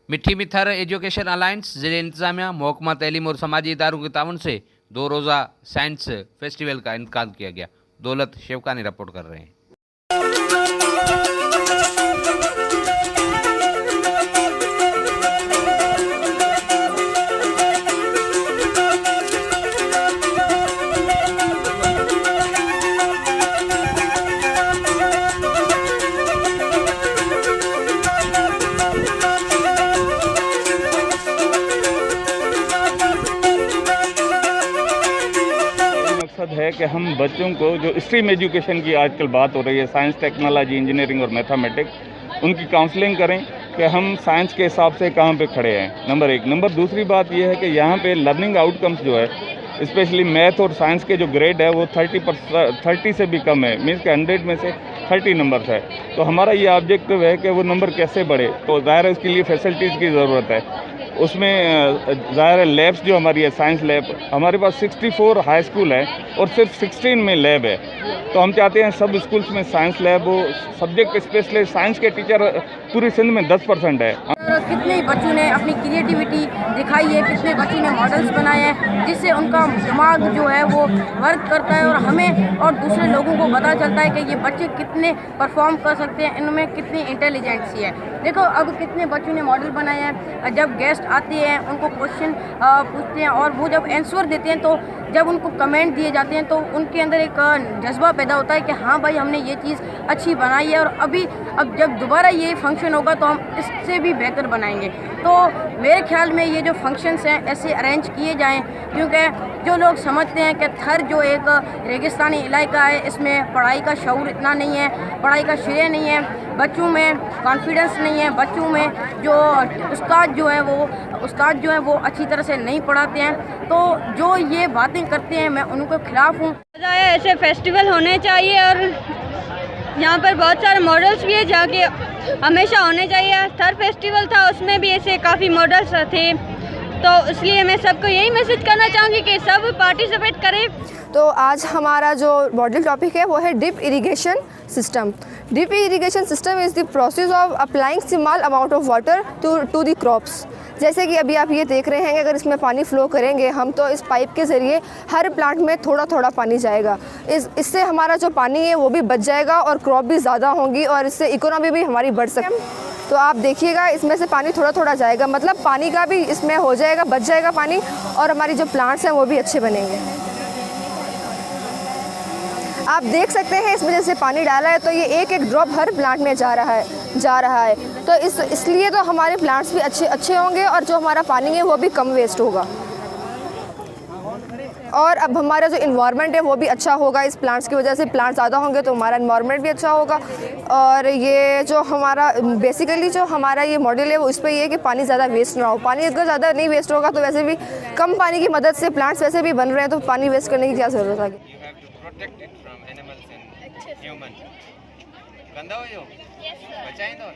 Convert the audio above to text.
मिठी मिथर education alliance ज़िले इंतजामिया महकमा तैलीम और समाजी इदारों के ताउन से 2 रोज़ा साइंस फेस्टिवल का इनेकाद किया गया। दौलत शेवकानी रिपोर्ट कर रहे हैं। मकसद है कि हम बच्चों को जो स्ट्रीम एजुकेशन की आजकल बात हो रही है, साइंस, टेक्नोलॉजी, इंजीनियरिंग और मैथमेटिक्स, उनकी काउंसलिंग करें कि हम साइंस के हिसाब से कहाँ पे खड़े हैं, नंबर 1। नंबर दूसरी बात यह है कि यहाँ पे लर्निंग आउटकम्स जो है, स्पेशली मैथ और साइंस के जो ग्रेड है वो 30 से भी कम है, मीन्स के 100 में से 30 नंबर्स है। तो हमारा ये ऑब्जेक्टिव है कि वो नंबर कैसे बढ़े, तो ज़ाहिर है उसके लिए फैसिलिटीज़ की ज़रूरत है। उसमें ज़ाहिर है लैब्स जो हमारी है, साइंस लैब हमारे पास 64 हाई स्कूल है और सिर्फ 16 में लैब है। तो हम चाहते हैं सब स्कूल्स में साइंस लैब हो। सब्जेक्ट स्पेशली साइंस के टीचर पूरी सिंध में 10% है। कितने बच्चों ने अपनी क्रिएटिविटी दिखाई है, कितने बच्चों ने मॉडल्स बनाए हैं जिससे उनका दिमाग जो है वो वर्क करता है और हमें और दूसरे लोगों को पता चलता है कि ये बच्चे कितने परफॉर्म कर सकते हैं, इनमें कितनी इंटेलिजेंसी है। देखो अब कितने बच्चों ने मॉडल बनाए हैं। जब गेस्ट आते हैं उनको क्वेश्चन पूछते हैं और वो जब आंसर देते हैं तो जब उनको कमेंट दिए जाते हैं तो उनके अंदर एक जज्बा पैदा होता है कि हाँ भाई हमने ये चीज़ अच्छी बनाई है और अब जब दोबारा ये फंक्शन होगा तो हम इससे भी बेहतर बनाएंगे। तो मेरे ख्याल में ये जो फंक्शंस हैं ऐसे अरेंज किए जाएं, क्योंकि जो लोग समझते हैं कि थर जो एक रेगिस्तानी इलाका है, इसमें पढ़ाई का शऊर इतना नहीं है, पढ़ाई का श्रेय नहीं है, बच्चों में कॉन्फिडेंस नहीं है, बच्चों में जो उस्ताद जो है वो अच्छी तरह से नहीं पढ़ाते हैं। तो जो ये बातें करते हैं मैं उनके खिलाफ हूँ। ऐसे फेस्टिवल होने चाहिए और यहाँ पर बहुत सारे मॉडल्स भी है जाके हमेशा होने चाहिए। थर फेस्टिवल था उसमें भी ऐसे काफ़ी मॉडल्स थे, तो इसलिए मैं सबको यही मैसेज करना चाहूँगी कि सब पार्टिसिपेट करें। तो आज हमारा जो मॉडल टॉपिक है वो है drip irrigation system. Drip irrigation system is the process of applying small amount of water to the crops. जैसे कि अभी आप ये देख रहे हैं कि अगर इसमें पानी फ्लो करेंगे हम तो इस पाइप के ज़रिए हर प्लांट में थोड़ा थोड़ा पानी जाएगा। इससे हमारा जो पानी है वो भी बच जाएगा और क्रॉप भी ज़्यादा होंगी और इससे इकोनॉमी भी हमारी बढ़ सकती। तो आप देखिएगा इसमें से पानी थोड़ा थोड़ा जाएगा, मतलब पानी का भी इसमें हो जाएगा, बच जाएगा पानी और हमारी जो प्लांट्स हैं वो भी अच्छे बनेंगे। आप देख सकते हैं इसमें जैसे पानी डाला है तो ये एक एक ड्रॉप हर प्लांट में जा रहा है। तो इसलिए तो हमारे प्लांट्स भी अच्छे होंगे और जो हमारा पानी है वो भी कम वेस्ट होगा और अब हमारा जो इन्वायरमेंट है वो भी अच्छा होगा। इस प्लांट्स की वजह से प्लांट ज़्यादा होंगे तो हमारा इन्वायरमेंट भी अच्छा होगा। और ये जो हमारा बेसिकली जो हमारा ये मॉडल है वो इस पर ये है कि पानी ज़्यादा वेस्ट ना हो। पानी अगर ज़्यादा नहीं वेस्ट होगा तो वैसे भी कम पानी की मदद से प्लांट्स वैसे भी बन रहे हैं, तो पानी वेस्ट करने की क्या ज़रूरत है। protect it from animals and humans. गंदा हो जो? Yes, sir. बचाएं तो?